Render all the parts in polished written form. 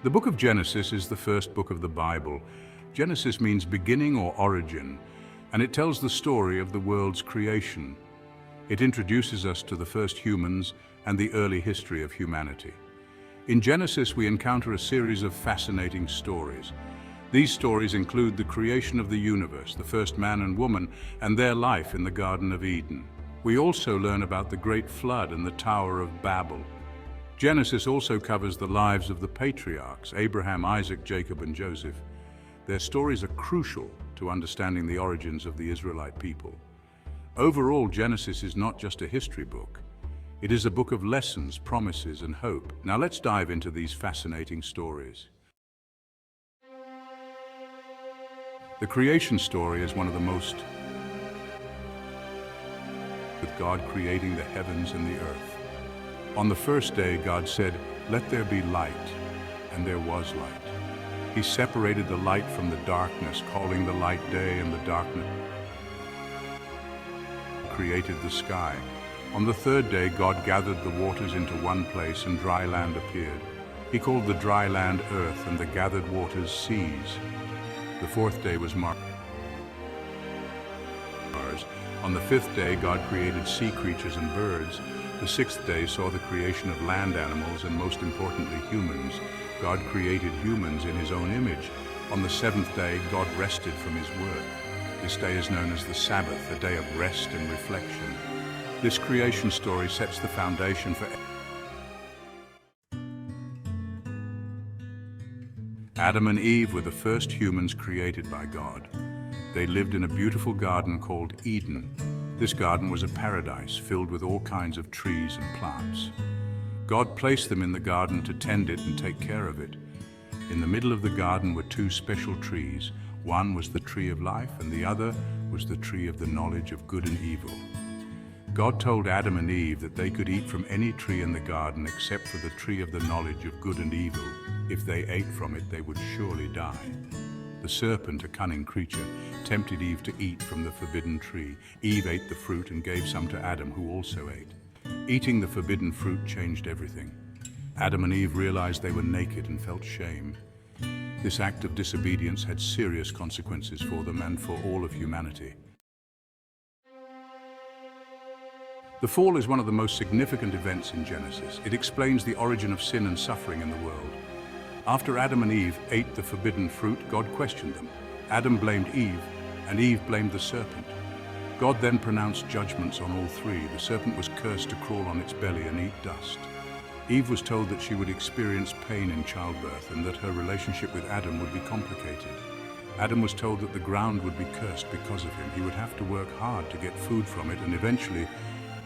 The book of Genesis is the first book of the Bible. Genesis means beginning or origin, and it tells the story of the world's creation. It introduces us to the first humans and the early history of humanity. In Genesis, we encounter a series of fascinating stories. These stories include the creation of the universe, the first man and woman, and their life in the Garden of Eden. We also learn about the Great Flood and the Tower of Babel. Genesis also covers the lives of the patriarchs, Abraham, Isaac, Jacob, and Joseph. Their stories are crucial to understanding the origins of the Israelite people. Overall, Genesis is not just a history book. It is a book of lessons, promises, and hope. Now let's dive into these fascinating stories. The creation story is one of the most, with God creating the heavens and the earth. On the first day, God said, "Let there be light," and there was light. He separated the light from the darkness, calling the light day, and the darkness created the sky. On the third day, God gathered the waters into one place, and dry land appeared. He called the dry land earth, and the gathered waters seas. The fourth day was Mars. On the fifth day, God created sea creatures and birds. The sixth day saw the creation of land animals and, most importantly, humans. God created humans in His own image. On the seventh day, God rested from His work. This day is known as the Sabbath, a day of rest and reflection. This creation story sets the foundation for Adam and Eve were the first humans created by God. They lived in a beautiful garden called Eden. This garden was a paradise filled with all kinds of trees and plants. God placed them in the garden to tend it and take care of it. In the middle of the garden were two special trees. One was the tree of life, and the other was the tree of the knowledge of good and evil. God told Adam and Eve that they could eat from any tree in the garden except for the tree of the knowledge of good and evil. If they ate from it, they would surely die. The serpent, a cunning creature, tempted Eve to eat from the forbidden tree. Eve ate the fruit and gave some to Adam, who also ate. Eating the forbidden fruit changed everything. Adam and Eve realized they were naked and felt shame. This act of disobedience had serious consequences for them and for all of humanity. The fall is one of the most significant events in Genesis. It explains the origin of sin and suffering in the world. After Adam and Eve ate the forbidden fruit, God questioned them. Adam blamed Eve, and Eve blamed the serpent. God then pronounced judgments on all three. The serpent was cursed to crawl on its belly and eat dust. Eve was told that she would experience pain in childbirth and that her relationship with Adam would be complicated. Adam was told that the ground would be cursed because of him. He would have to work hard to get food from it, and eventually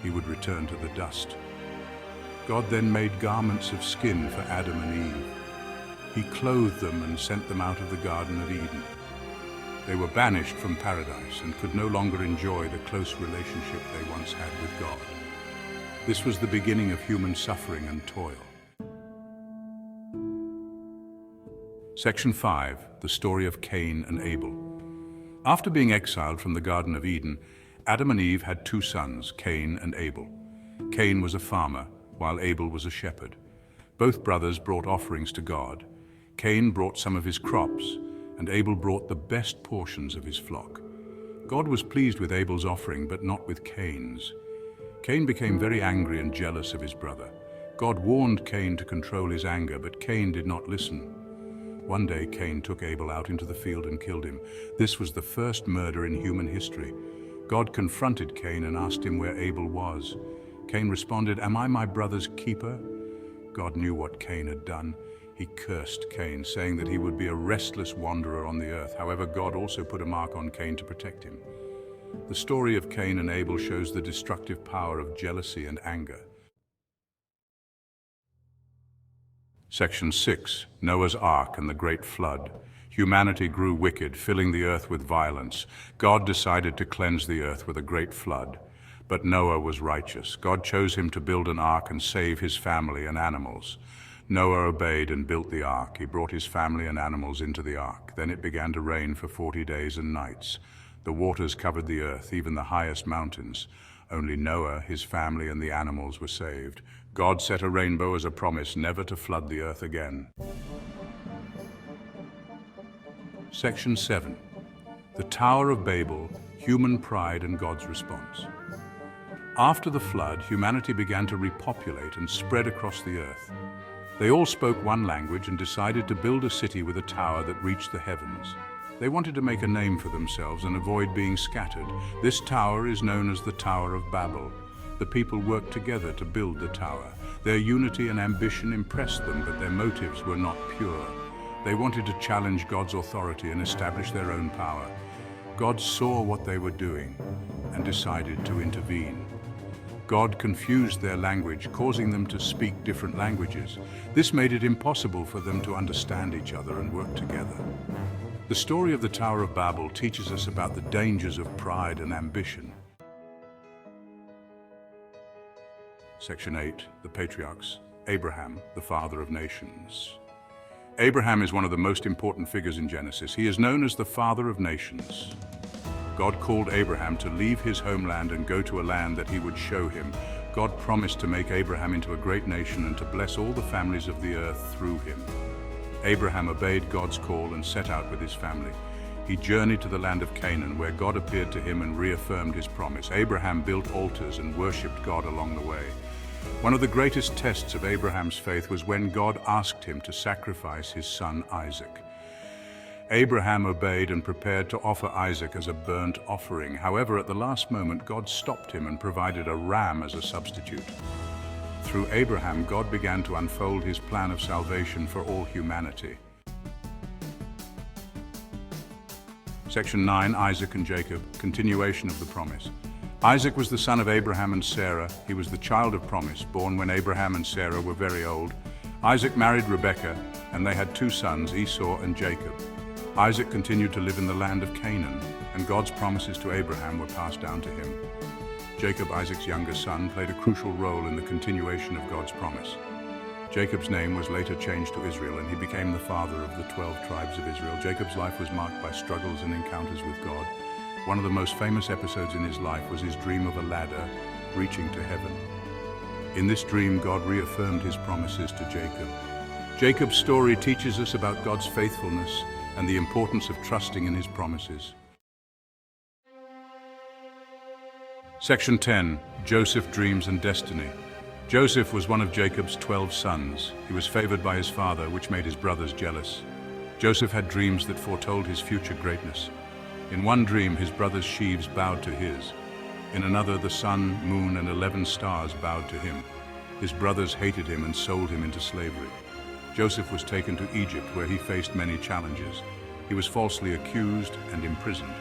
he would return to the dust. God then made garments of skin for Adam and Eve. He clothed them and sent them out of the Garden of Eden. They were banished from paradise and could no longer enjoy the close relationship they once had with God. This was the beginning of human suffering and toil. Section 5, the story of Cain and Abel. After being exiled from the Garden of Eden, Adam and Eve had two sons, Cain and Abel. Cain was a farmer, while Abel was a shepherd. Both brothers brought offerings to God. Cain brought some of his crops, and Abel brought the best portions of his flock. God was pleased with Abel's offering, but not with Cain's. Cain became very angry and jealous of his brother. God warned Cain to control his anger, but Cain did not listen. One day, Cain took Abel out into the field and killed him. This was the first murder in human history. God confronted Cain and asked him where Abel was. Cain responded, "Am I my brother's keeper?" God knew what Cain had done. He cursed Cain, saying that he would be a restless wanderer on the earth. However, God also put a mark on Cain to protect him. The story of Cain and Abel shows the destructive power of jealousy and anger. Section 6, Noah's Ark and the Great Flood. Humanity grew wicked, filling the earth with violence. God decided to cleanse the earth with a great flood. But Noah was righteous. God chose him to build an ark and save his family and animals. Noah obeyed and built the ark. He brought his family and animals into the ark. Then it began to rain for 40 days and nights. The waters covered the earth, even the highest mountains. Only Noah, his family, and the animals were saved. God set a rainbow as a promise never to flood the earth again. Section 7. The Tower of Babel, Human Pride and God's Response. After the flood, humanity began to repopulate and spread across the earth. They all spoke one language and decided to build a city with a tower that reached the heavens. They wanted to make a name for themselves and avoid being scattered. This tower is known as the Tower of Babel. The people worked together to build the tower. Their unity and ambition impressed them, but their motives were not pure. They wanted to challenge God's authority and establish their own power. God saw what they were doing and decided to intervene. God confused their language, causing them to speak different languages. This made it impossible for them to understand each other and work together. The story of the Tower of Babel teaches us about the dangers of pride and ambition. Section 8. The Patriarchs. Abraham, the father of nations. Abraham is one of the most important figures in Genesis. He is known as the father of nations. God called Abraham to leave his homeland and go to a land that he would show him. God promised to make Abraham into a great nation and to bless all the families of the earth through him. Abraham obeyed God's call and set out with his family. He journeyed to the land of Canaan, where God appeared to him and reaffirmed his promise. Abraham built altars and worshipped God along the way. One of the greatest tests of Abraham's faith was when God asked him to sacrifice his son Isaac. Abraham obeyed and prepared to offer Isaac as a burnt offering. However, at the last moment, God stopped him and provided a ram as a substitute. Through Abraham, God began to unfold his plan of salvation for all humanity. Section 9. Isaac and Jacob, continuation of the promise. Isaac was the son of Abraham and Sarah. He was the child of promise, born when Abraham and Sarah were very old. Isaac married Rebekah, and they had two sons, Esau and Jacob. Isaac continued to live in the land of Canaan, and God's promises to Abraham were passed down to him. Jacob, Isaac's younger son, played a crucial role in the continuation of God's promise. Jacob's name was later changed to Israel, and he became the father of the 12 tribes of Israel. Jacob's life was marked by struggles and encounters with God. One of the most famous episodes in his life was his dream of a ladder reaching to heaven. In this dream, God reaffirmed his promises to Jacob. Jacob's story teaches us about God's faithfulness and the importance of trusting in his promises. Section 10. Joseph, Dreams and Destiny. Joseph was one of Jacob's 12 sons. He was favored by his father, which made his brothers jealous. Joseph had dreams that foretold his future greatness. In one dream, his brother's sheaves bowed to his. In another, the sun, moon, and 11 stars bowed to him. His brothers hated him and sold him into slavery. Joseph was taken to Egypt, where he faced many challenges. He was falsely accused and imprisoned.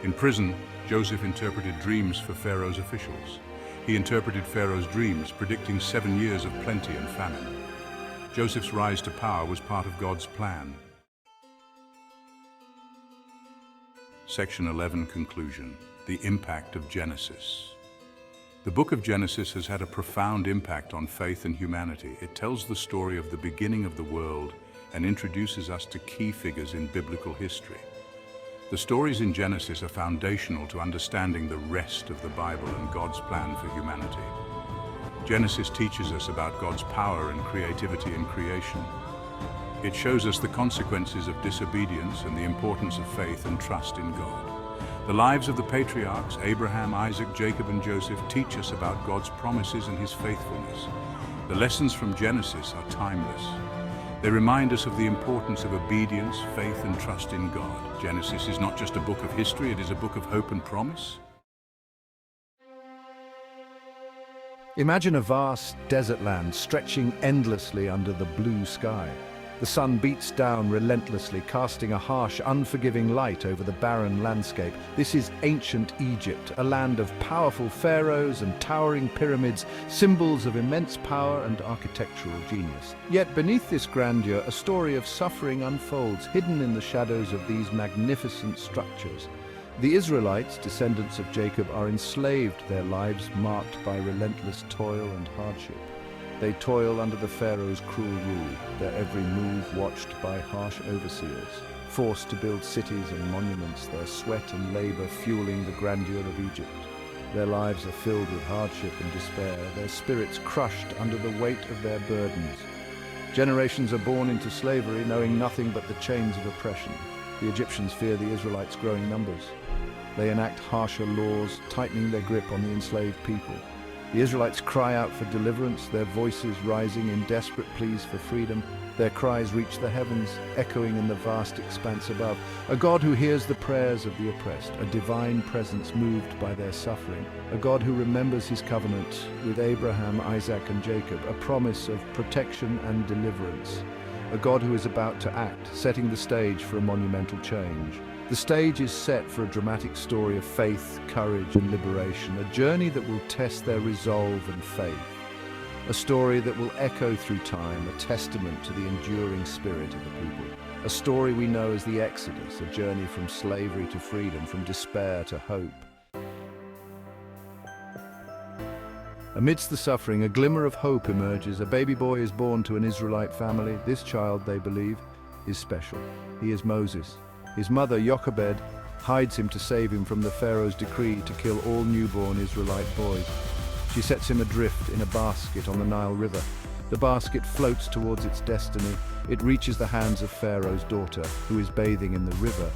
In prison, Joseph interpreted dreams for Pharaoh's officials. He interpreted Pharaoh's dreams, predicting 7 years of plenty and famine. Joseph's rise to power was part of God's plan. Section 11. Conclusion. The impact of Genesis. The book of Genesis has had a profound impact on faith and humanity. It tells the story of the beginning of the world and introduces us to key figures in biblical history. The stories in Genesis are foundational to understanding the rest of the Bible and God's plan for humanity. Genesis teaches us about God's power and creativity in creation. It shows us the consequences of disobedience and the importance of faith and trust in God. The lives of the patriarchs, Abraham, Isaac, Jacob, and Joseph, teach us about God's promises and his faithfulness. The lessons from Genesis are timeless. They remind us of the importance of obedience, faith, and trust in God. Genesis is not just a book of history, it is a book of hope and promise. Imagine a vast desert land stretching endlessly under the blue sky. The sun beats down relentlessly, casting a harsh, unforgiving light over the barren landscape. This is ancient Egypt, a land of powerful pharaohs and towering pyramids, symbols of immense power and architectural genius. Yet beneath this grandeur, a story of suffering unfolds, hidden in the shadows of these magnificent structures. The Israelites, descendants of Jacob, are enslaved, their lives marked by relentless toil and hardship. They toil under the Pharaoh's cruel rule, their every move watched by harsh overseers. Forced to build cities and monuments, their sweat and labor fueling the grandeur of Egypt. Their lives are filled with hardship and despair, their spirits crushed under the weight of their burdens. Generations are born into slavery, knowing nothing but the chains of oppression. The Egyptians fear the Israelites' growing numbers. They enact harsher laws, tightening their grip on the enslaved people. The Israelites cry out for deliverance, their voices rising in desperate pleas for freedom. Their cries reach the heavens, echoing in the vast expanse above. A God who hears the prayers of the oppressed, a divine presence moved by their suffering. A God who remembers his covenant with Abraham, Isaac, and Jacob, a promise of protection and deliverance. A God who is about to act, setting the stage for a monumental change. The stage is set for a dramatic story of faith, courage, and liberation, a journey that will test their resolve and faith. A story that will echo through time, a testament to the enduring spirit of the people. A story we know as the Exodus, a journey from slavery to freedom, from despair to hope. Amidst the suffering, a glimmer of hope emerges. A baby boy is born to an Israelite family. This child, they believe, is special. He is Moses. His mother, Jochebed, hides him to save him from the Pharaoh's decree to kill all newborn Israelite boys. She sets him adrift in a basket on the Nile River. The basket floats towards its destiny. It reaches the hands of Pharaoh's daughter, who is bathing in the river.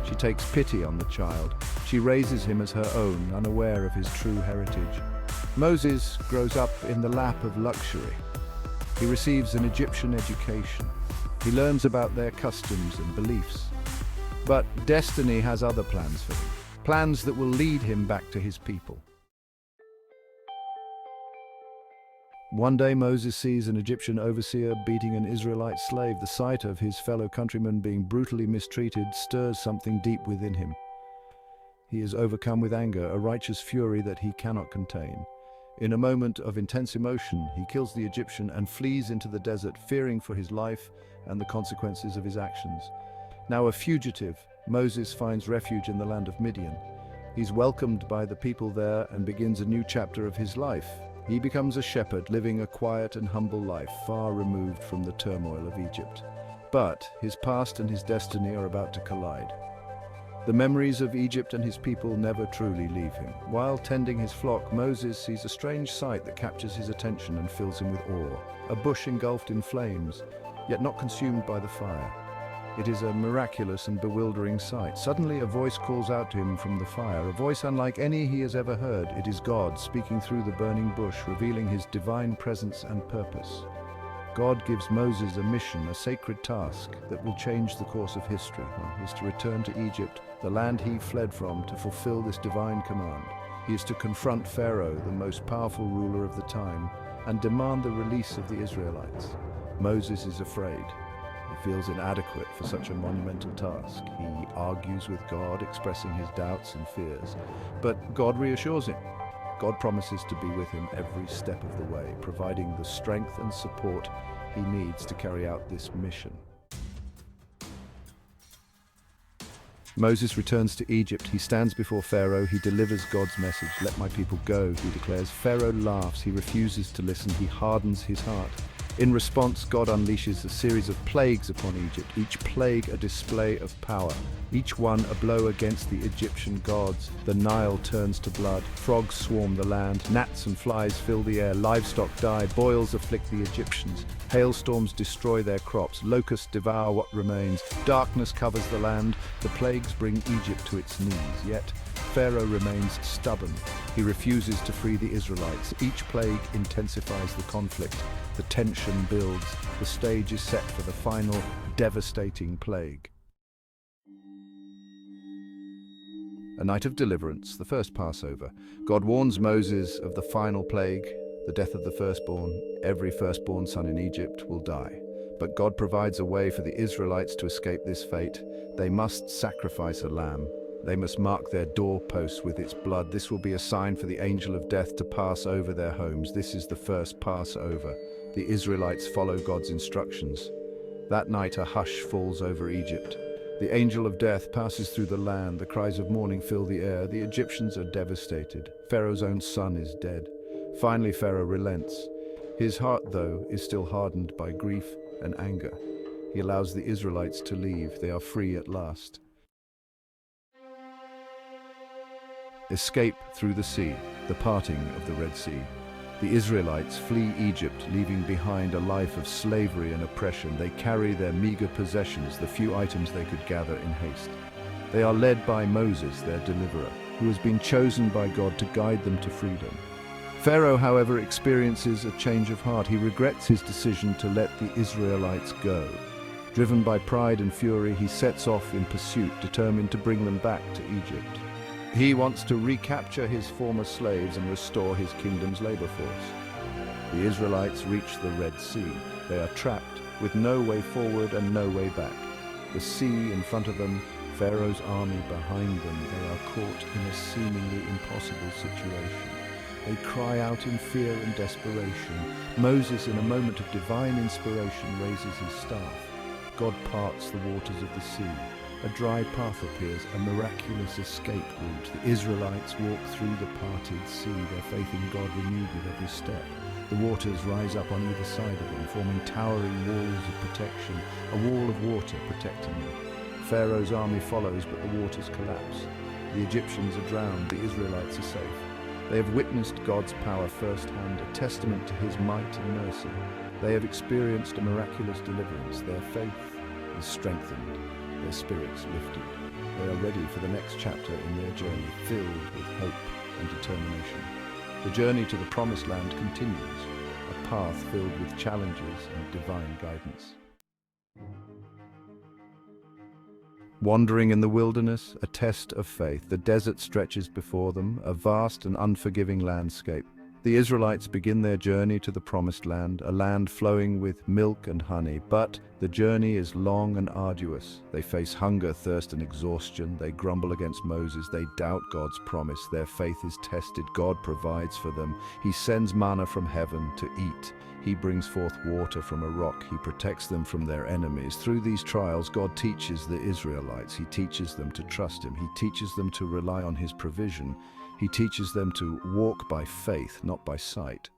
She takes pity on the child. She raises him as her own, unaware of his true heritage. Moses grows up in the lap of luxury. He receives an Egyptian education. He learns about their customs and beliefs. But destiny has other plans for him, plans that will lead him back to his people. One day Moses sees an Egyptian overseer beating an Israelite slave. The sight of his fellow countrymen being brutally mistreated stirs something deep within him. He is overcome with anger, a righteous fury that he cannot contain. In a moment of intense emotion, he kills the Egyptian and flees into the desert, fearing for his life and the consequences of his actions. Now a fugitive, Moses finds refuge in the land of Midian. He's welcomed by the people there and begins a new chapter of his life. He becomes a shepherd, living a quiet and humble life, far removed from the turmoil of Egypt. But his past and his destiny are about to collide. The memories of Egypt and his people never truly leave him. While tending his flock, Moses sees a strange sight that captures his attention and fills him with awe. A bush engulfed in flames, yet not consumed by the fire. It is a miraculous and bewildering sight. Suddenly a voice calls out to him from the fire, a voice unlike any he has ever heard. It is God speaking through the burning bush, revealing his divine presence and purpose. God gives Moses a mission, a sacred task that will change the course of history. He is to return to Egypt, the land he fled from, to fulfill this divine command. He is to confront Pharaoh, the most powerful ruler of the time, and demand the release of the Israelites. Moses is afraid. He feels inadequate for such a monumental task. He argues with God, expressing his doubts and fears. But God reassures him. God promises to be with him every step of the way, providing the strength and support he needs to carry out this mission. Moses returns to Egypt. He stands before Pharaoh. He delivers God's message. "Let my people go," he declares. Pharaoh laughs. He refuses to listen. He hardens his heart. In response, God unleashes a series of plagues upon Egypt, each plague a display of power, each one a blow against the Egyptian gods. The Nile turns to blood, frogs swarm the land, gnats and flies fill the air, livestock die, boils afflict the Egyptians, hailstorms destroy their crops, locusts devour what remains, darkness covers the land, the plagues bring Egypt to its knees. Yet Pharaoh remains stubborn. He refuses to free the Israelites. Each plague intensifies the conflict. The tension builds. The stage is set for the final, devastating plague. A night of deliverance, the first Passover. God warns Moses of the final plague, the death of the firstborn. Every firstborn son in Egypt will die. But God provides a way for the Israelites to escape this fate. They must sacrifice a lamb. They must mark their doorposts with its blood. This will be a sign for the angel of death to pass over their homes. This is the first Passover. The Israelites follow God's instructions. That night a hush falls over Egypt. The angel of death passes through the land. The cries of mourning fill the air. The Egyptians are devastated. Pharaoh's own son is dead. Finally, Pharaoh relents. His heart, though, is still hardened by grief and anger. He allows the Israelites to leave. They are free at last. Escape through the sea, the parting of the Red Sea. The Israelites flee Egypt, leaving behind a life of slavery and oppression. They carry their meager possessions, the few items they could gather in haste. They are led by Moses, their deliverer, who has been chosen by God to guide them to freedom. Pharaoh, however, experiences a change of heart. He regrets his decision to let the Israelites go. Driven by pride and fury, he sets off in pursuit, determined to bring them back to Egypt. He wants to recapture his former slaves and restore his kingdom's labor force. The Israelites reach the Red Sea. They are trapped, with no way forward and no way back. The sea in front of them, Pharaoh's army behind them. They are caught in a seemingly impossible situation. They cry out in fear and desperation. Moses, in a moment of divine inspiration, raises his staff. God parts the waters of the sea. A dry path appears, a miraculous escape route. The Israelites walk through the parted sea, their faith in God renewed with every step. The waters rise up on either side of them, forming towering walls of protection, a wall of water protecting them. Pharaoh's army follows, but the waters collapse. The Egyptians are drowned, the Israelites are safe. They have witnessed God's power firsthand, a testament to his might and mercy. They have experienced a miraculous deliverance. Their faith is strengthened, their spirits lifted. They are ready for the next chapter in their journey, filled with hope and determination. The journey to the Promised Land continues, a path filled with challenges and divine guidance. Wandering in the wilderness, a test of faith. The desert stretches before them, a vast and unforgiving landscape. The Israelites begin their journey to the Promised Land, a land flowing with milk and honey. But the journey is long and arduous. They face hunger, thirst, and exhaustion. They grumble against Moses. They doubt God's promise. Their faith is tested. God provides for them. He sends manna from heaven to eat. He brings forth water from a rock. He protects them from their enemies. Through these trials, God teaches the Israelites. He teaches them to trust him. He teaches them to rely on his provision. He teaches them to walk by faith, not by sight.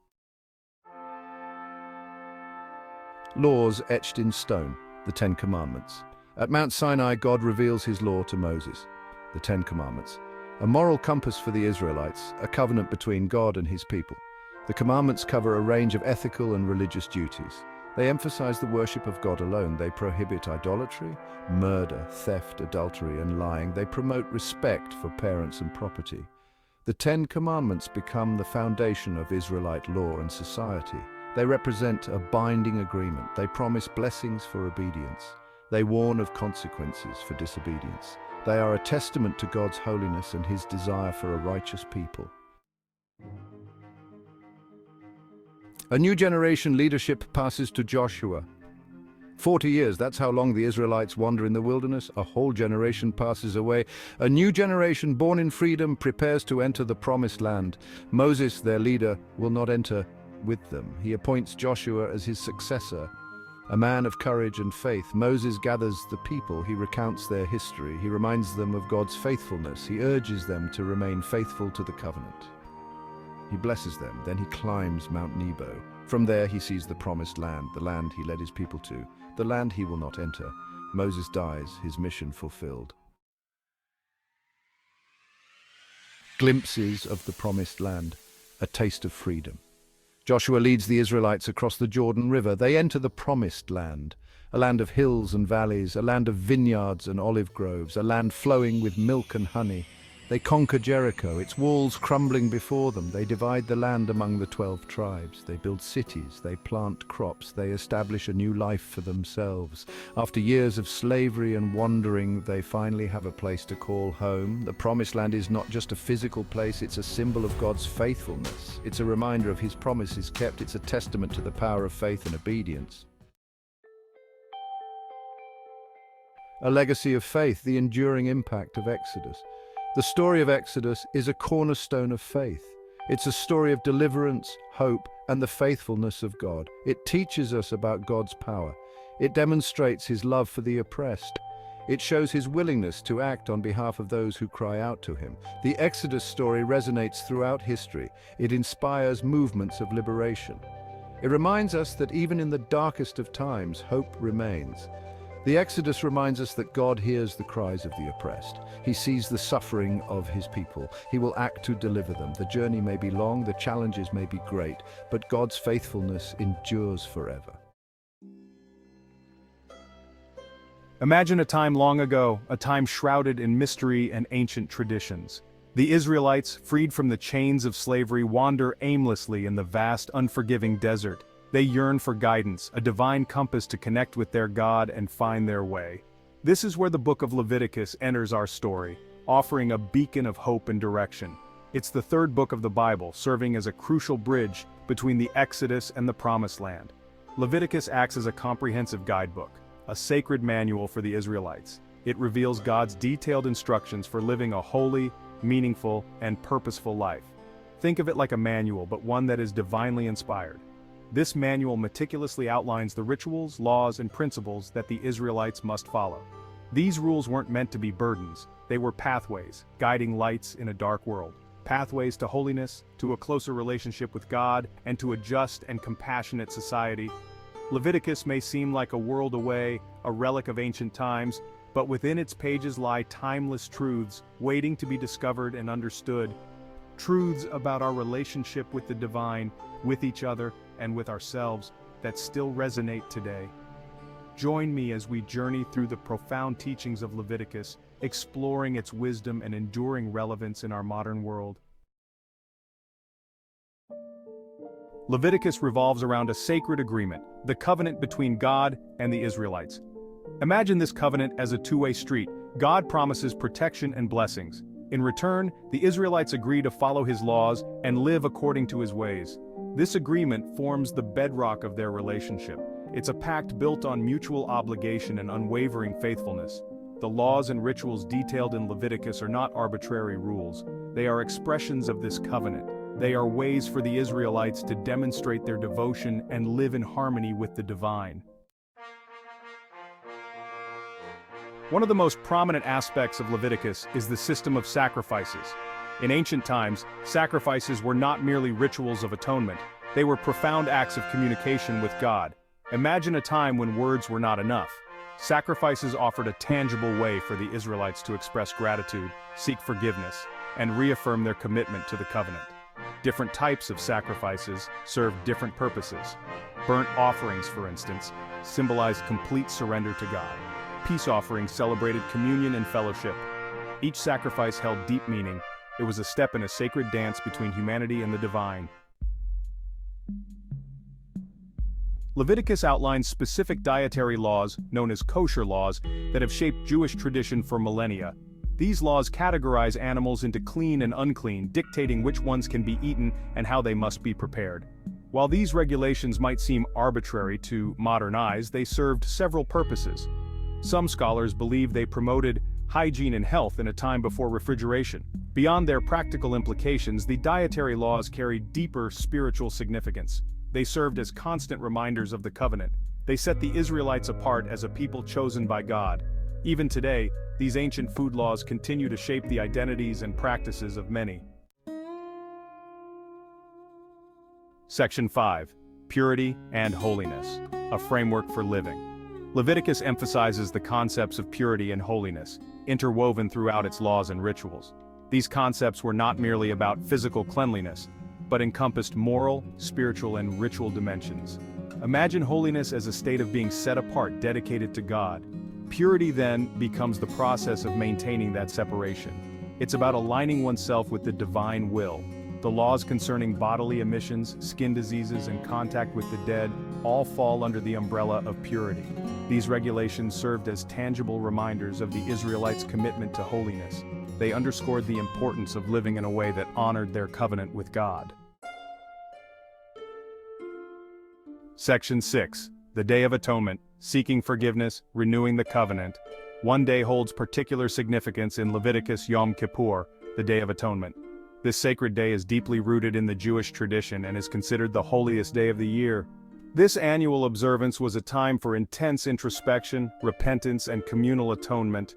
Laws etched in stone, the Ten Commandments. At Mount Sinai, God reveals his law to Moses, the Ten Commandments, a moral compass for the Israelites, a covenant between God and his people. The commandments cover a range of ethical and religious duties. They emphasize the worship of God alone. They prohibit idolatry, murder, theft, adultery, and lying. They promote respect for parents and property. The Ten Commandments become the foundation of Israelite law and society. They represent a binding agreement. They promise blessings for obedience. They warn of consequences for disobedience. They are a testament to God's holiness and his desire for a righteous people. A new generation leadership passes to Joshua. 40 years, that's how long the Israelites wander in the wilderness. A whole generation passes away. A new generation born in freedom prepares to enter the Promised Land. Moses, their leader, will not enter with them. He appoints Joshua as his successor, a man of courage and faith. Moses gathers the people. He recounts their history. He reminds them of God's faithfulness. He urges them to remain faithful to the covenant. He blesses them, then he climbs Mount Nebo. From there he sees the Promised Land, the land he led his people to, the land he will not enter. Moses dies, his mission fulfilled. Glimpses of the Promised Land, a taste of freedom. Joshua leads the Israelites across the Jordan River. They enter the Promised Land, a land of hills and valleys, a land of vineyards and olive groves, a land flowing with milk and honey. They conquer Jericho, its walls crumbling before them. They divide the land among the 12 tribes. They build cities, they plant crops, they establish a new life for themselves. After years of slavery and wandering, they finally have a place to call home. The Promised Land is not just a physical place, it's a symbol of God's faithfulness. It's a reminder of his promises kept. It's a testament to the power of faith and obedience. A legacy of faith, the enduring impact of Exodus. The story of Exodus is a cornerstone of faith. It's a story of deliverance, hope, and the faithfulness of God. It teaches us about God's power. It demonstrates his love for the oppressed. It shows his willingness to act on behalf of those who cry out to him. The Exodus story resonates throughout history. It inspires movements of liberation. It reminds us that even in the darkest of times, hope remains. The Exodus reminds us that God hears the cries of the oppressed. He sees the suffering of his people. He will act to deliver them. The journey may be long, the challenges may be great, but God's faithfulness endures forever. Imagine a time long ago, a time shrouded in mystery and ancient traditions. The Israelites, freed from the chains of slavery, wander aimlessly in the vast, unforgiving desert. They yearn for guidance, a divine compass to connect with their God and find their way. This is where the book of Leviticus enters our story, offering a beacon of hope and direction. It's the third book of the Bible, serving as a crucial bridge between the Exodus and the Promised Land. Leviticus acts as a comprehensive guidebook, a sacred manual for the Israelites. It reveals God's detailed instructions for living a holy, meaningful, and purposeful life. Think of it like a manual, but one that is divinely inspired. This manual meticulously outlines the rituals, laws, and principles that the Israelites must follow. These rules weren't meant to be burdens, they were pathways, guiding lights in a dark world. Pathways to holiness, to a closer relationship with God, and to a just and compassionate society. Leviticus may seem like a world away, a relic of ancient times, but within its pages lie timeless truths, waiting to be discovered and understood. Truths about our relationship with the divine, with each other, and with ourselves, that still resonate today. Join me as we journey through the profound teachings of Leviticus, exploring its wisdom and enduring relevance in our modern world. Leviticus revolves around a sacred agreement, the covenant between God and the Israelites. Imagine this covenant as a two-way street. God promises protection and blessings. In return, the Israelites agree to follow his laws and live according to his ways. This agreement forms the bedrock of their relationship. It's a pact built on mutual obligation and unwavering faithfulness. The laws and rituals detailed in Leviticus are not arbitrary rules. They are expressions of this covenant. They are ways for the Israelites to demonstrate their devotion and live in harmony with the divine. One of the most prominent aspects of Leviticus is the system of sacrifices. In ancient times, sacrifices were not merely rituals of atonement. They were profound acts of communication with God. Imagine a time when words were not enough. Sacrifices offered a tangible way for the Israelites to express gratitude, seek forgiveness, and reaffirm their commitment to the covenant. Different types of sacrifices served different purposes. Burnt offerings, for instance, symbolized complete surrender to God. Peace offerings celebrated communion and fellowship. Each sacrifice held deep meaning. It was a step in a sacred dance between humanity and the divine. Leviticus outlines specific dietary laws, known as kosher laws, that have shaped Jewish tradition for millennia. These laws categorize animals into clean and unclean, dictating which ones can be eaten and how they must be prepared. While these regulations might seem arbitrary to modern eyes, they served several purposes. Some scholars believe they promoted hygiene and health in a time before refrigeration. Beyond their practical implications, the dietary laws carried deeper spiritual significance. They served as constant reminders of the covenant. They set the Israelites apart as a people chosen by God. Even today, these ancient food laws continue to shape the identities and practices of many. Section 5. Purity and Holiness, a framework for living. Leviticus emphasizes the concepts of purity and holiness, interwoven throughout its laws and rituals. These concepts were not merely about physical cleanliness, but encompassed moral, spiritual, and ritual dimensions. Imagine holiness as a state of being set apart, dedicated to God. Purity then becomes the process of maintaining that separation. It's about aligning oneself with the divine will. The laws concerning bodily emissions, skin diseases, and contact with the dead all fall under the umbrella of purity. These regulations served as tangible reminders of the Israelites' commitment to holiness. They underscored the importance of living in a way that honored their covenant with God. Section 6. The Day of Atonement, seeking forgiveness, renewing the covenant. One day holds particular significance in Leviticus Yom Kippur, the Day of Atonement. This sacred day is deeply rooted in the Jewish tradition and is considered the holiest day of the year. This annual observance was a time for intense introspection, repentance, and communal atonement.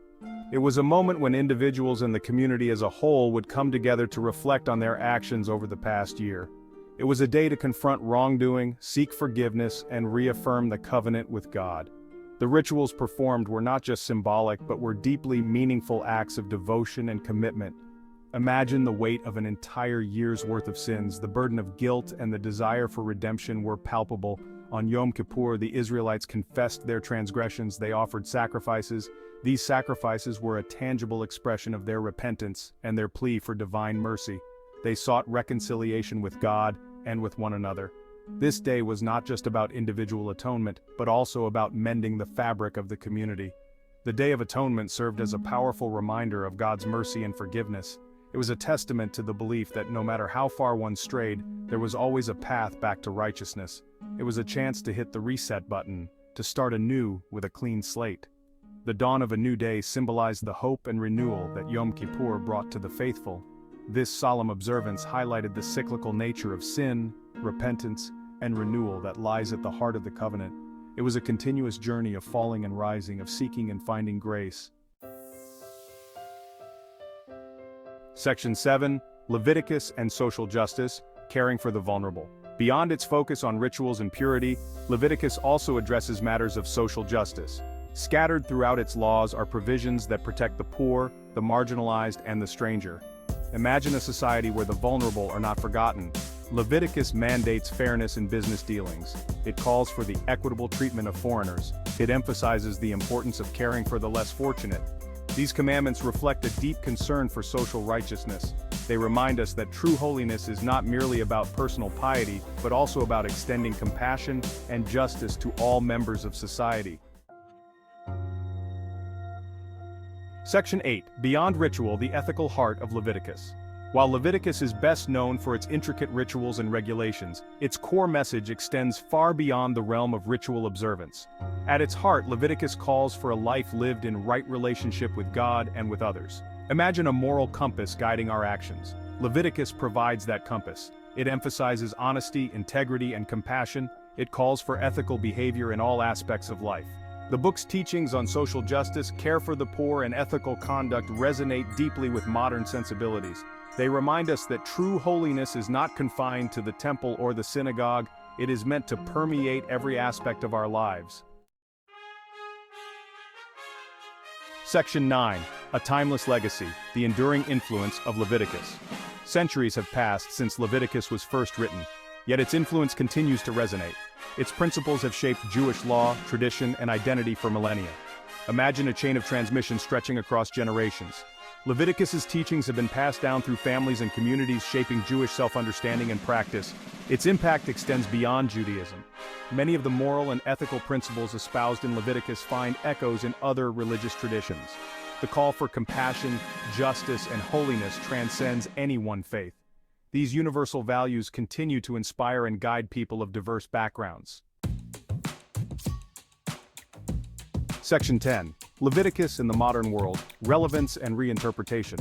It was a moment when individuals and the community as a whole would come together to reflect on their actions over the past year. It was a day to confront wrongdoing, seek forgiveness, and reaffirm the covenant with God. The rituals performed were not just symbolic but were deeply meaningful acts of devotion and commitment. Imagine the weight of an entire year's worth of sins. The burden of guilt and the desire for redemption were palpable. On Yom Kippur, the Israelites confessed their transgressions. They offered sacrifices. These sacrifices were a tangible expression of their repentance and their plea for divine mercy. They sought reconciliation with God and with one another. This day was not just about individual atonement, but also about mending the fabric of the community. The Day of Atonement served as a powerful reminder of God's mercy and forgiveness. It was a testament to the belief that no matter how far one strayed, there was always a path back to righteousness. It was a chance to hit the reset button, to start anew with a clean slate. The dawn of a new day symbolized the hope and renewal that Yom Kippur brought to the faithful. This solemn observance highlighted the cyclical nature of sin, repentance, and renewal that lies at the heart of the covenant. It was a continuous journey of falling and rising, of seeking and finding grace. Section 7, Leviticus and Social Justice, Caring for the Vulnerable. Beyond its focus on rituals and purity, Leviticus also addresses matters of social justice. Scattered throughout its laws are provisions that protect the poor, the marginalized, and the stranger. Imagine a society where the vulnerable are not forgotten. Leviticus mandates fairness in business dealings. It calls for the equitable treatment of foreigners. It emphasizes the importance of caring for the less fortunate. These commandments reflect a deep concern for social righteousness. They remind us that true holiness is not merely about personal piety, but also about extending compassion and justice to all members of society. Section 8, Beyond Ritual, the Ethical Heart of Leviticus. While Leviticus is best known for its intricate rituals and regulations, its core message extends far beyond the realm of ritual observance. At its heart, Leviticus calls for a life lived in right relationship with God and with others. Imagine a moral compass guiding our actions. Leviticus provides that compass. It emphasizes honesty, integrity, and compassion. It calls for ethical behavior in all aspects of life. The book's teachings on social justice, care for the poor, and ethical conduct resonate deeply with modern sensibilities. They remind us that true holiness is not confined to the temple or the synagogue. It is meant to permeate every aspect of our lives. Section 9, A Timeless Legacy, the Enduring Influence of Leviticus. Centuries have passed since Leviticus was first written, yet its influence continues to resonate. Its principles have shaped Jewish law, tradition, and identity for millennia. Imagine a chain of transmission stretching across generations. Leviticus's teachings have been passed down through families and communities, shaping Jewish self-understanding and practice. Its impact extends beyond Judaism. Many of the moral and ethical principles espoused in Leviticus find echoes in other religious traditions. The call for compassion, justice, and holiness transcends any one faith. These universal values continue to inspire and guide people of diverse backgrounds. Section 10, Leviticus in the Modern World, Relevance and Reinterpretation.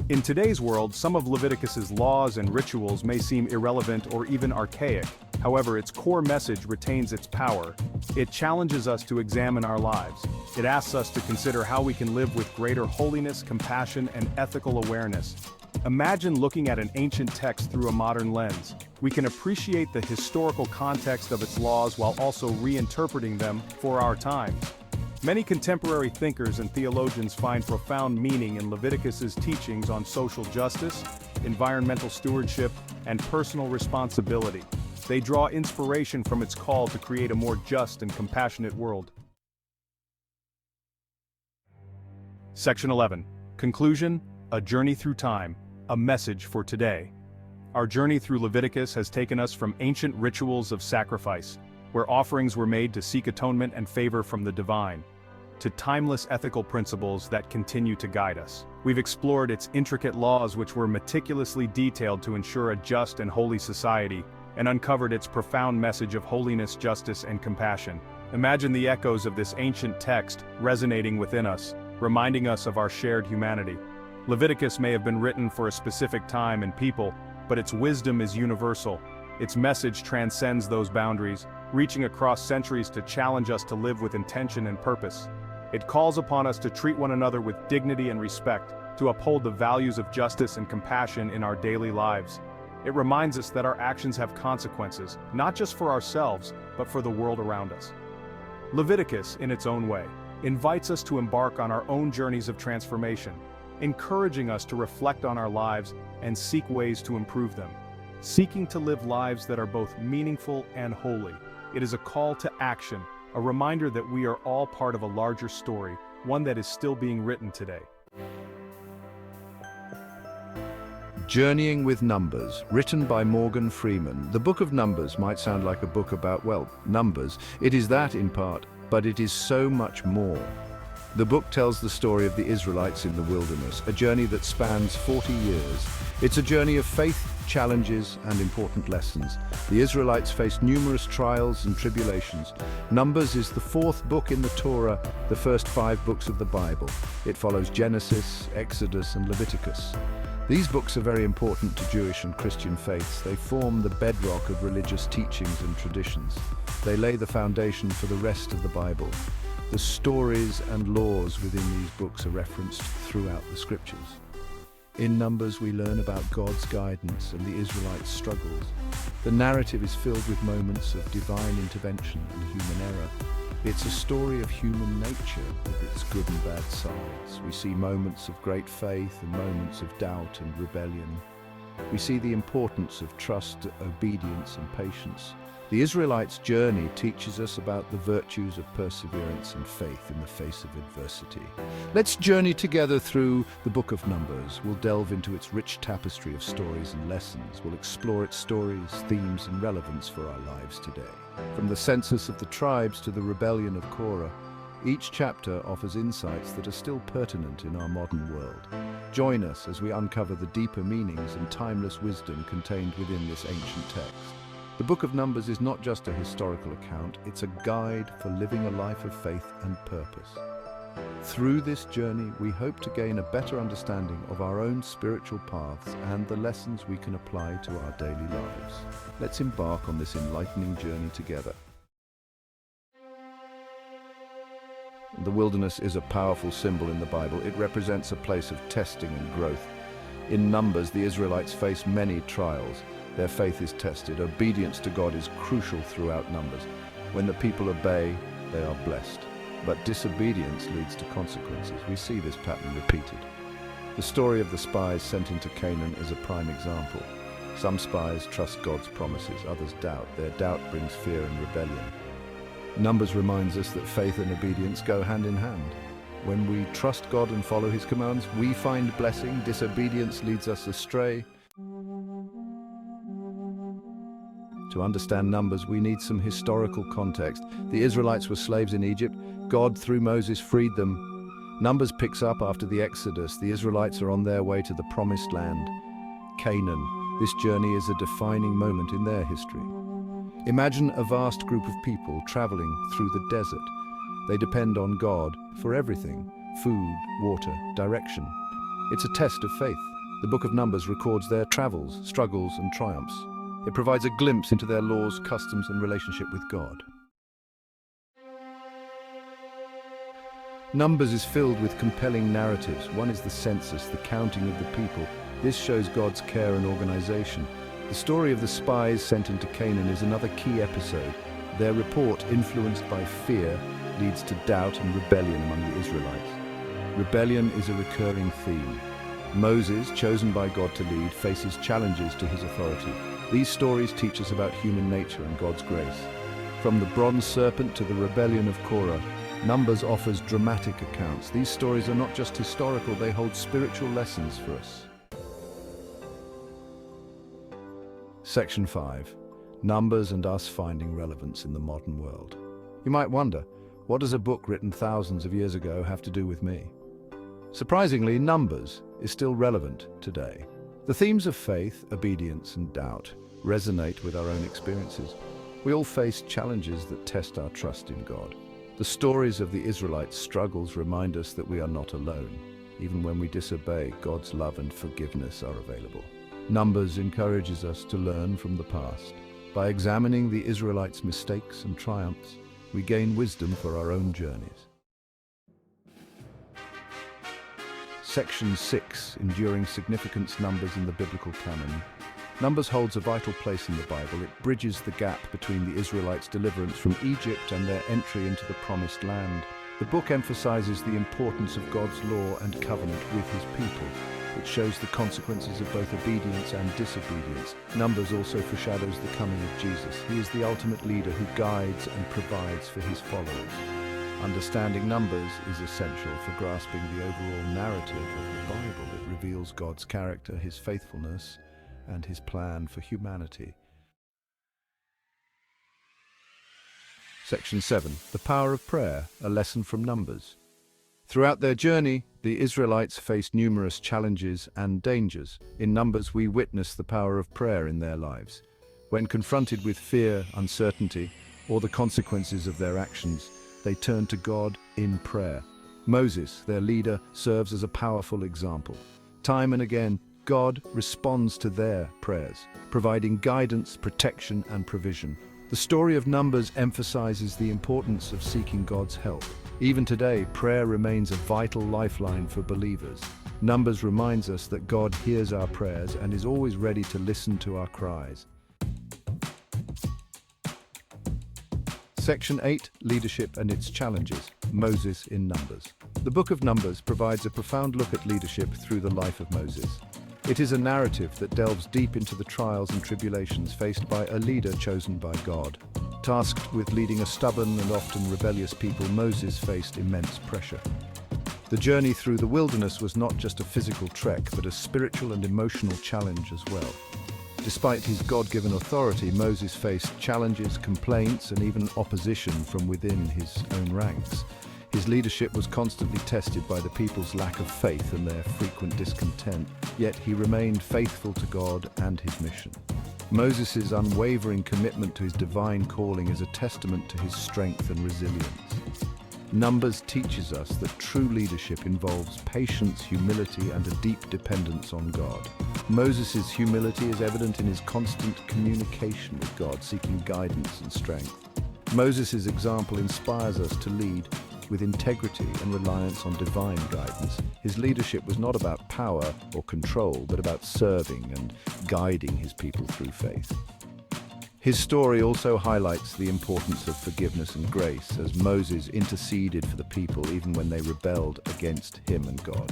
In today's world, some of Leviticus's laws and rituals may seem irrelevant or even archaic. However, its core message retains its power. It challenges us to examine our lives. It asks us to consider how we can live with greater holiness, compassion, and ethical awareness. Imagine looking at an ancient text through a modern lens. We can appreciate the historical context of its laws while also reinterpreting them for our times. Many contemporary thinkers and theologians find profound meaning in Leviticus's teachings on social justice, environmental stewardship, and personal responsibility. They draw inspiration from its call to create a more just and compassionate world. Section 11. Conclusion, A Journey Through Time, a Message for Today. Our journey through Leviticus has taken us from ancient rituals of sacrifice, where offerings were made to seek atonement and favor from the divine, to timeless ethical principles that continue to guide us. We've explored its intricate laws, which were meticulously detailed to ensure a just and holy society, and uncovered its profound message of holiness, justice, and compassion. Imagine the echoes of this ancient text resonating within us, reminding us of our shared humanity. Leviticus may have been written for a specific time and people, but its wisdom is universal. Its message transcends those boundaries, reaching across centuries to challenge us to live with intention and purpose. It calls upon us to treat one another with dignity and respect, to uphold the values of justice and compassion in our daily lives. It reminds us that our actions have consequences, not just for ourselves, but for the world around us. Leviticus, in its own way, invites us to embark on our own journeys of transformation, encouraging us to reflect on our lives and seek ways to improve them. Seeking to live lives that are both meaningful and holy. It is a call to action, a reminder that we are all part of a larger story, one that is still being written today. Journeying with Numbers, written by Morgan Freeman. The book of Numbers might sound like a book about, well, numbers. It is that in part, but it is so much more. The book tells the story of the Israelites in the wilderness, a journey that spans 40 years. It's a journey of faith, challenges, and important lessons. The Israelites faced numerous trials and tribulations. Numbers is the fourth book in the Torah, the first 5 books of the Bible. It follows Genesis, Exodus, and Leviticus. These books are very important to Jewish and Christian faiths. They form the bedrock of religious teachings and traditions. They lay the foundation for the rest of the Bible. The stories and laws within these books are referenced throughout the scriptures. In Numbers, we learn about God's guidance and the Israelites' struggles. The narrative is filled with moments of divine intervention and human error. It's a story of human nature with its good and bad sides. We see moments of great faith and moments of doubt and rebellion. We see the importance of trust, obedience, and patience. The Israelites' journey teaches us about the virtues of perseverance and faith in the face of adversity. Let's journey together through the book of Numbers. We'll delve into its rich tapestry of stories and lessons. We'll explore its stories, themes, and relevance for our lives today. From the census of the tribes to the rebellion of Korah, each chapter offers insights that are still pertinent in our modern world. Join us as we uncover the deeper meanings and timeless wisdom contained within this ancient text. The book of Numbers is not just a historical account, it's a guide for living a life of faith and purpose. Through this journey, we hope to gain a better understanding of our own spiritual paths and the lessons we can apply to our daily lives. Let's embark on this enlightening journey together. The wilderness is a powerful symbol in the Bible. It represents a place of testing and growth. In Numbers, the Israelites face many trials. Their faith is tested. Obedience to God is crucial throughout Numbers. When the people obey, they are blessed. But disobedience leads to consequences. We see this pattern repeated. The story of the spies sent into Canaan is a prime example. Some spies trust God's promises, others doubt. Their doubt brings fear and rebellion. Numbers reminds us that faith and obedience go hand in hand. When we trust God and follow His commands, we find blessing. Disobedience leads us astray. To understand Numbers, we need some historical context. The Israelites were slaves in Egypt. God, through Moses, freed them. Numbers picks up after the Exodus. The Israelites are on their way to the Promised Land, Canaan. This journey is a defining moment in their history. Imagine a vast group of people traveling through the desert. They depend on God for everything: food, water, direction. It's a test of faith. The book of Numbers records their travels, struggles, and triumphs. It provides a glimpse into their laws, customs, and relationship with God. Numbers is filled with compelling narratives. One is the census, the counting of the people. This shows God's care and organization. The story of the spies sent into Canaan is another key episode. Their report, influenced by fear, leads to doubt and rebellion among the Israelites. Rebellion is a recurring theme. Moses, chosen by God to lead, faces challenges to his authority. These stories teach us about human nature and God's grace. From the bronze serpent to the rebellion of Korah, Numbers offers dramatic accounts. These stories are not just historical, they hold spiritual lessons for us. Section 5. Numbers and us finding relevance in the modern world. You might wonder, what does a book written thousands of years ago have to do with me? Surprisingly, Numbers is still relevant today. The themes of faith, obedience, and doubt resonate with our own experiences. We all face challenges that test our trust in God. The stories of the Israelites' struggles remind us that we are not alone. Even when we disobey, God's love and forgiveness are available. Numbers encourages us to learn from the past. By examining the Israelites' mistakes and triumphs, we gain wisdom for our own journeys. Section 6. Enduring significance: Numbers in the biblical canon. Numbers holds a vital place in the Bible. It bridges the gap between the Israelites' deliverance from Egypt and their entry into the Promised Land. The book emphasizes the importance of God's law and covenant with his people. It shows the consequences of both obedience and disobedience. Numbers also foreshadows the coming of Jesus. He is the ultimate leader who guides and provides for his followers. Understanding Numbers is essential for grasping the overall narrative of the Bible. It reveals God's character, his faithfulness, and his plan for humanity. Section 7. The Power of Prayer, a lesson from Numbers. Throughout their journey, the Israelites faced numerous challenges and dangers. In Numbers, we witness the power of prayer in their lives. When confronted with fear, uncertainty, or the consequences of their actions, they turned to God in prayer. Moses, their leader, serves as a powerful example. Time and again, God responds to their prayers, providing guidance, protection, and provision. The story of Numbers emphasizes the importance of seeking God's help. Even today, prayer remains a vital lifeline for believers. Numbers reminds us that God hears our prayers and is always ready to listen to our cries. Section 8. Leadership and its challenges. Moses in Numbers. The book of Numbers provides a profound look at leadership through the life of Moses. It is a narrative that delves deep into the trials and tribulations faced by a leader chosen by God. Tasked with leading a stubborn and often rebellious people, Moses faced immense pressure. The journey through the wilderness was not just a physical trek, but a spiritual and emotional challenge as well. Despite his God-given authority, Moses faced challenges, complaints, and even opposition from within his own ranks. His leadership was constantly tested by the people's lack of faith and their frequent discontent, yet he remained faithful to God and his mission. Moses' unwavering commitment to his divine calling is a testament to his strength and resilience. Numbers teaches us that true leadership involves patience, humility, and a deep dependence on God. Moses' humility is evident in his constant communication with God, seeking guidance and strength. Moses' example inspires us to lead with integrity and reliance on divine guidance. His leadership was not about power or control, but about serving and guiding his people through faith. His story also highlights the importance of forgiveness and grace, as Moses interceded for the people even when they rebelled against him and God.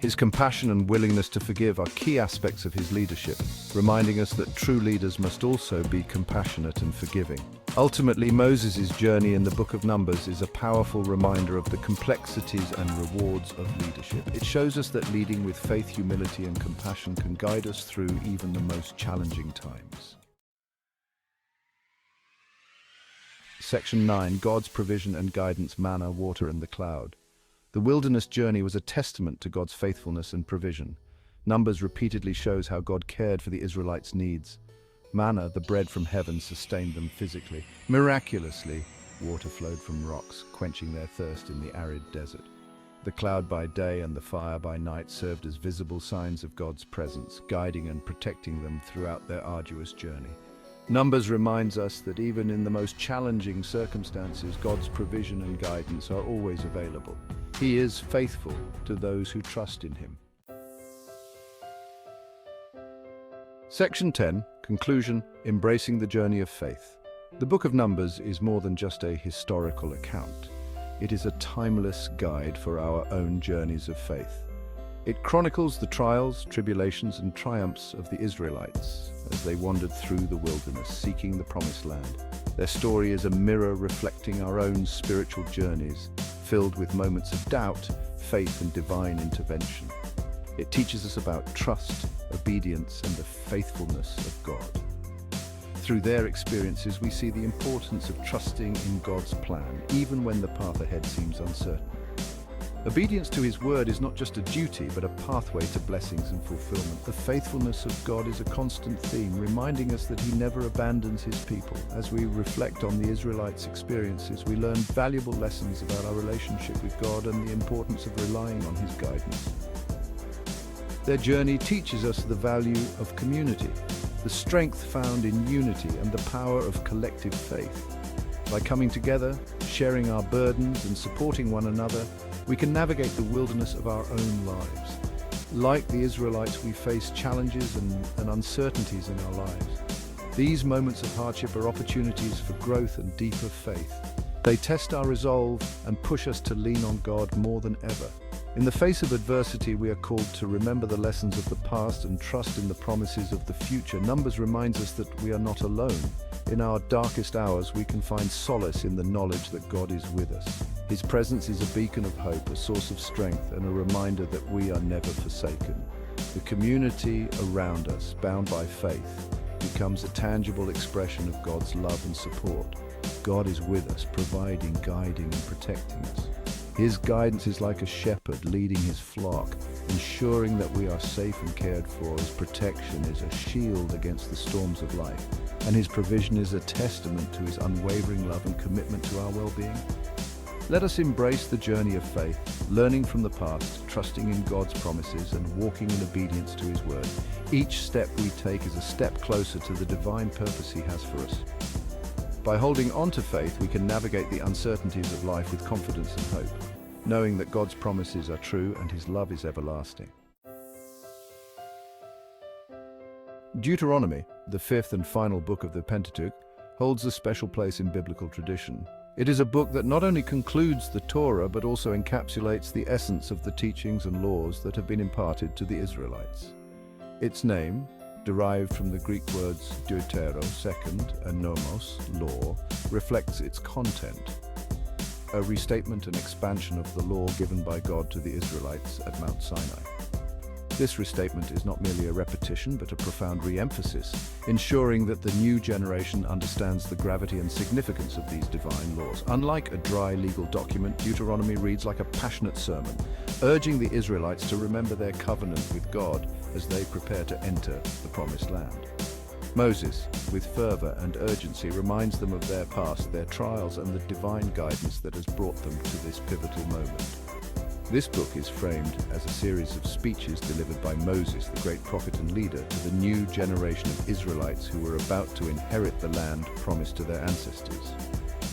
His compassion and willingness to forgive are key aspects of his leadership, reminding us that true leaders must also be compassionate and forgiving. Ultimately, Moses' journey in the book of Numbers is a powerful reminder of the complexities and rewards of leadership. It shows us that leading with faith, humility, and compassion can guide us through even the most challenging times. Section 9. God's provision and guidance, manna, water, and the cloud. The wilderness journey was a testament to God's faithfulness and provision. Numbers repeatedly shows how God cared for the Israelites' needs. Manna, the bread from heaven, sustained them physically. Miraculously, water flowed from rocks, quenching their thirst in the arid desert. The cloud by day and the fire by night served as visible signs of God's presence, guiding and protecting them throughout their arduous journey. Numbers reminds us that even in the most challenging circumstances, God's provision and guidance are always available. He is faithful to those who trust in him. Section 10. Conclusion. Embracing the journey of faith. The book of Numbers is more than just a historical account. It is a timeless guide for our own journeys of faith. It chronicles the trials, tribulations, and triumphs of the Israelites as they wandered through the wilderness, seeking the Promised Land. Their story is a mirror reflecting our own spiritual journeys, filled with moments of doubt, faith, and divine intervention. It teaches us about trust, obedience, and the faithfulness of God. Through their experiences, we see the importance of trusting in God's plan, even when the path ahead seems uncertain. Obedience to his word is not just a duty, but a pathway to blessings and fulfillment. The faithfulness of God is a constant theme, reminding us that he never abandons his people. As we reflect on the Israelites' experiences, we learn valuable lessons about our relationship with God and the importance of relying on his guidance. Their journey teaches us the value of community, the strength found in unity, and the power of collective faith. By coming together, sharing our burdens, and supporting one another, we can navigate the wilderness of our own lives. Like the Israelites, we face challenges and uncertainties in our lives. These moments of hardship are opportunities for growth and deeper faith. They test our resolve and push us to lean on God more than ever. In the face of adversity, we are called to remember the lessons of the past and trust in the promises of the future. Numbers reminds us that we are not alone. In our darkest hours, we can find solace in the knowledge that God is with us. His presence is a beacon of hope, a source of strength, and a reminder that we are never forsaken. The community around us, bound by faith, becomes a tangible expression of God's love and support. God is with us, providing, guiding, and protecting us. His guidance is like a shepherd leading his flock, ensuring that we are safe and cared for. His protection is a shield against the storms of life, and his provision is a testament to his unwavering love and commitment to our well-being. Let us embrace the journey of faith, learning from the past, trusting in God's promises, and walking in obedience to his word. Each step we take is a step closer to the divine purpose he has for us. By holding on to faith, we can navigate the uncertainties of life with confidence and hope, knowing that God's promises are true and his love is everlasting. Deuteronomy, the fifth and final book of the Pentateuch, holds a special place in biblical tradition. It is a book that not only concludes the Torah, but also encapsulates the essence of the teachings and laws that have been imparted to the Israelites. Its name, derived from the Greek words deutero, second, and nomos, law, reflects its content, a restatement and expansion of the law given by God to the Israelites at Mount Sinai. This restatement is not merely a repetition, but a profound re-emphasis, ensuring that the new generation understands the gravity and significance of these divine laws. Unlike a dry legal document, Deuteronomy reads like a passionate sermon, urging the Israelites to remember their covenant with God as they prepare to enter the Promised Land. Moses, with fervor and urgency, reminds them of their past, their trials, and the divine guidance that has brought them to this pivotal moment. This book is framed as a series of speeches delivered by Moses, the great prophet and leader, to the new generation of Israelites who were about to inherit the land promised to their ancestors.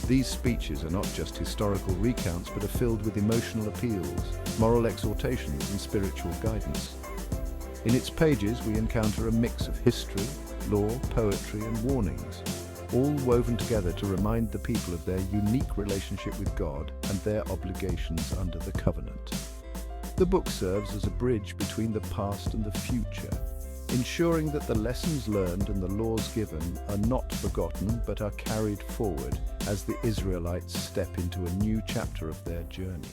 These speeches are not just historical recounts, but are filled with emotional appeals, moral exhortations, and spiritual guidance. In its pages, we encounter a mix of history, law, poetry, and warnings, all woven together to remind the people of their unique relationship with God and their obligations under the covenant. The book serves as a bridge between the past and the future, ensuring that the lessons learned and the laws given are not forgotten but are carried forward as the Israelites step into a new chapter of their journey.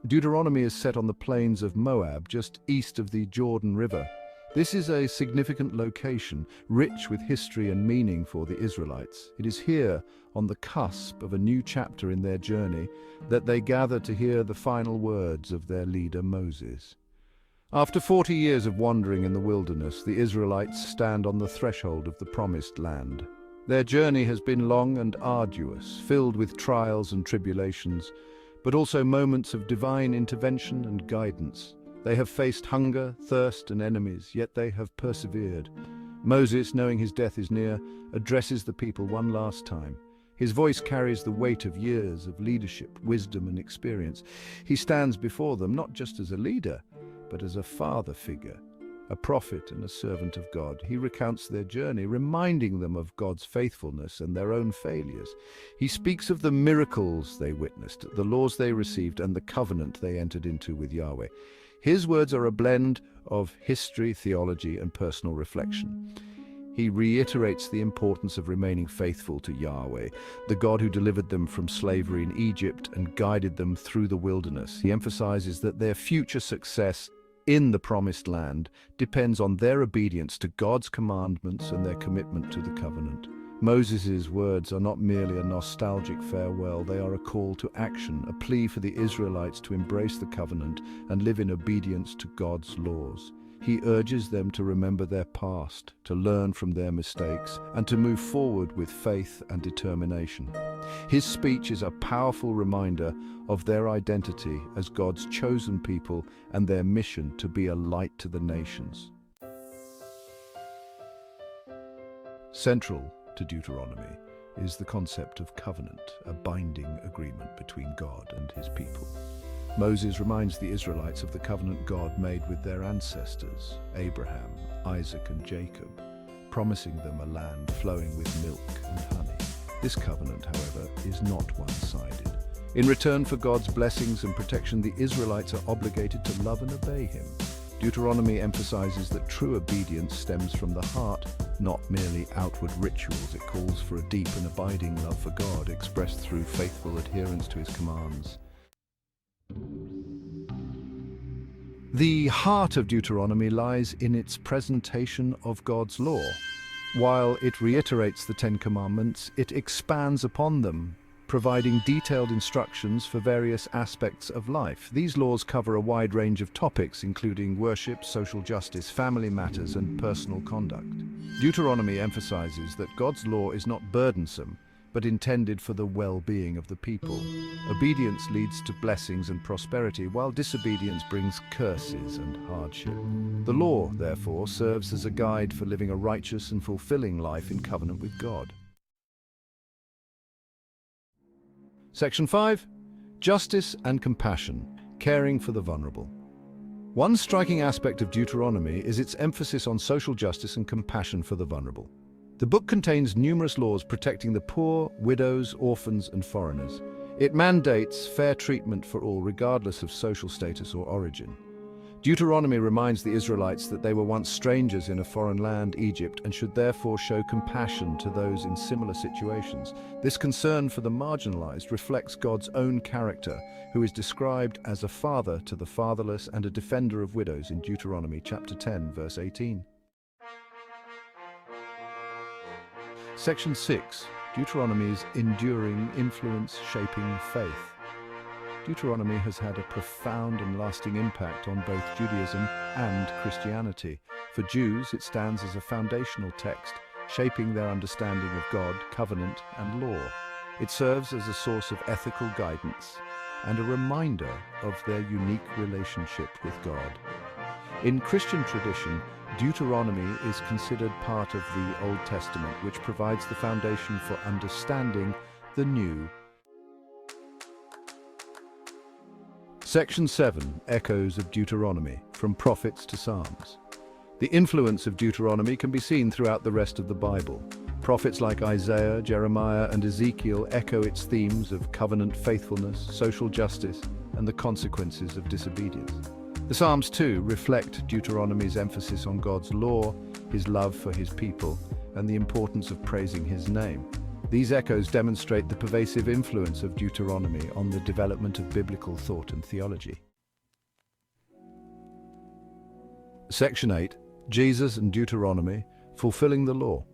Deuteronomy is set on the plains of Moab, just east of the Jordan River. This is a significant location, rich with history and meaning for the Israelites. It is here, on the cusp of a new chapter in their journey, that they gather to hear the final words of their leader Moses. After 40 years of wandering in the wilderness, the Israelites stand on the threshold of the Promised Land. Their journey has been long and arduous, filled with trials and tribulations, but also moments of divine intervention and guidance. They have faced hunger, thirst, and enemies, yet they have persevered. Moses, knowing his death is near, addresses the people one last time. His voice carries the weight of years of leadership, wisdom, and experience. He stands before them not just as a leader, but as a father figure, a prophet and a servant of God. He recounts their journey, reminding them of God's faithfulness and their own failures. He speaks of the miracles they witnessed, the laws they received, and the covenant they entered into with Yahweh. His words are a blend of history, theology, and personal reflection. He reiterates the importance of remaining faithful to Yahweh, the God who delivered them from slavery in Egypt and guided them through the wilderness. He emphasizes that their future success in the Promised Land depends on their obedience to God's commandments and their commitment to the covenant. Moses' words are not merely a nostalgic farewell, they are a call to action, a plea for the Israelites to embrace the covenant and live in obedience to God's laws. He urges them to remember their past, to learn from their mistakes, and to move forward with faith and determination. His speech is a powerful reminder of their identity as God's chosen people and their mission to be a light to the nations. Central to Deuteronomy is the concept of covenant, a binding agreement between God and his people. Moses reminds the Israelites of the covenant God made with their ancestors, Abraham, Isaac, and Jacob, promising them a land flowing with milk and honey. This covenant, however, is not one-sided. In return for God's blessings and protection, the Israelites are obligated to love and obey him. Deuteronomy emphasizes that true obedience stems from the heart, not merely outward rituals. It calls for a deep and abiding love for God, expressed through faithful adherence to his commands. The heart of Deuteronomy lies in its presentation of God's law. While it reiterates the Ten Commandments, it expands upon them, providing detailed instructions for various aspects of life. These laws cover a wide range of topics, including worship, social justice, family matters, and personal conduct. Deuteronomy emphasizes that God's law is not burdensome, but intended for the well-being of the people. Obedience leads to blessings and prosperity, while disobedience brings curses and hardship. The law, therefore, serves as a guide for living a righteous and fulfilling life in covenant with God. Section 5. Justice and compassion, caring for the vulnerable. One striking aspect of Deuteronomy is its emphasis on social justice and compassion for the vulnerable. The book contains numerous laws protecting the poor, widows, orphans, and foreigners. It mandates fair treatment for all, regardless of social status or origin. Deuteronomy reminds the Israelites that they were once strangers in a foreign land, Egypt, and should therefore show compassion to those in similar situations. This concern for the marginalized reflects God's own character, who is described as a father to the fatherless and a defender of widows in Deuteronomy chapter 10, verse 18. Section 6. Deuteronomy's enduring influence shaping faith. Deuteronomy has had a profound and lasting impact on both Judaism and Christianity. For Jews, it stands as a foundational text, shaping their understanding of God, covenant, and law. It serves as a source of ethical guidance and a reminder of their unique relationship with God. In Christian tradition, Deuteronomy is considered part of the Old Testament, which provides the foundation for understanding the New. Section 7. Echoes of Deuteronomy, from prophets to Psalms. The influence of Deuteronomy can be seen throughout the rest of the Bible. Prophets like Isaiah, Jeremiah, and Ezekiel echo its themes of covenant faithfulness, social justice, and the consequences of disobedience. The Psalms, too, reflect Deuteronomy's emphasis on God's law, his love for his people, and the importance of praising his name. These echoes demonstrate the pervasive influence of Deuteronomy on the development of biblical thought and theology. Section 8. Jesus and Deuteronomy, fulfilling the law.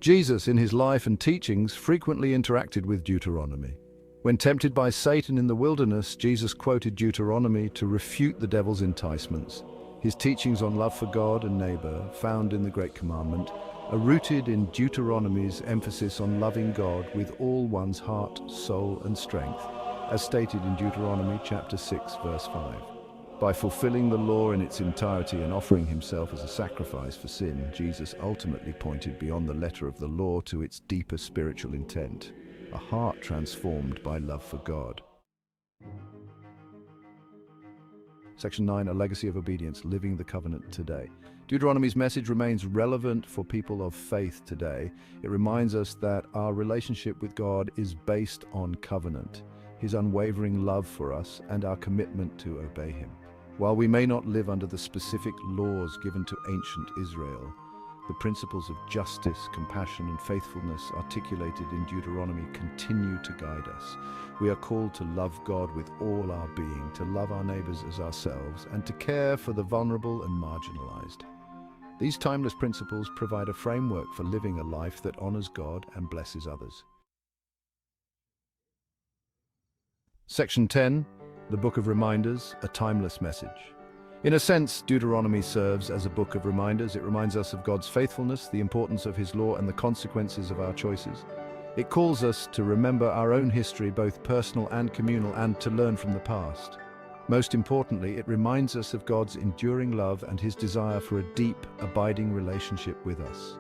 Jesus, in his life and teachings, frequently interacted with Deuteronomy. When tempted by Satan in the wilderness, Jesus quoted Deuteronomy to refute the devil's enticements. His teachings on love for God and neighbor, found in the Great Commandment, are rooted in Deuteronomy's emphasis on loving God with all one's heart, soul, and strength, as stated in Deuteronomy chapter 6, verse 5. By fulfilling the law in its entirety and offering himself as a sacrifice for sin, Jesus ultimately pointed beyond the letter of the law to its deeper spiritual intent, a heart transformed by love for God. Section 9. A legacy of obedience, living the covenant today. Deuteronomy's message remains relevant for people of faith today. It reminds us that our relationship with God is based on covenant, his unwavering love for us, and our commitment to obey him. While we may not live under the specific laws given to ancient Israel, the principles of justice, compassion, and faithfulness articulated in Deuteronomy continue to guide us. We are called to love God with all our being, to love our neighbors as ourselves, and to care for the vulnerable and marginalized. These timeless principles provide a framework for living a life that honors God and blesses others. Section 10. The Book of Reminders, a timeless message. In a sense, Deuteronomy serves as a book of reminders. It reminds us of God's faithfulness, the importance of his law, and the consequences of our choices. It calls us to remember our own history, both personal and communal, and to learn from the past. Most importantly, it reminds us of God's enduring love and his desire for a deep, abiding relationship with us.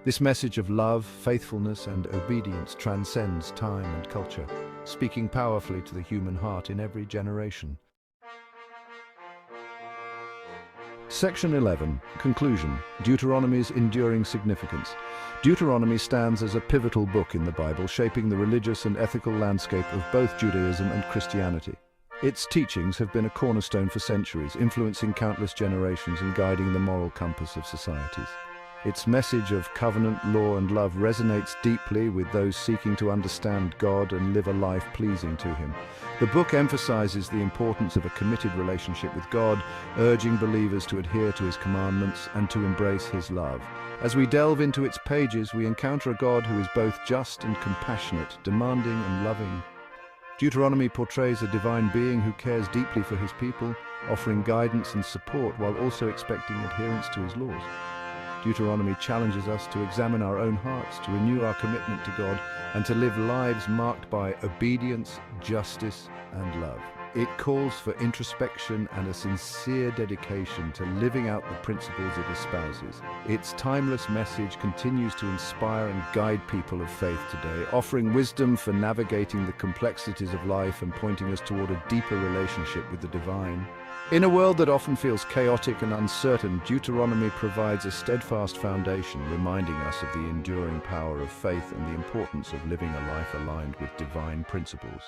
This message of love, faithfulness, and obedience transcends time and culture. speaking powerfully to the human heart in every generation. Section 11. Conclusion. Deuteronomy's enduring significance. Deuteronomy stands as a pivotal book in the Bible, shaping the religious and ethical landscape of both Judaism and Christianity. Its teachings have been a cornerstone for centuries, influencing countless generations and guiding the moral compass of societies. Its message of covenant, law, and love resonates deeply with those seeking to understand God and live a life pleasing to Him. The book emphasizes the importance of a committed relationship with God, urging believers to adhere to His commandments and to embrace His love. As we delve into its pages, we encounter a God who is both just and compassionate, demanding and loving. Deuteronomy portrays a divine being who cares deeply for His people, offering guidance and support while also expecting adherence to His laws. Deuteronomy challenges us to examine our own hearts, to renew our commitment to God, and to live lives marked by obedience, justice, and love. It calls for introspection and a sincere dedication to living out the principles it espouses. Its timeless message continues to inspire and guide people of faith today, offering wisdom for navigating the complexities of life and pointing us toward a deeper relationship with the divine. In a world that often feels chaotic and uncertain, Deuteronomy provides a steadfast foundation, reminding us of the enduring power of faith and the importance of living a life aligned with divine principles.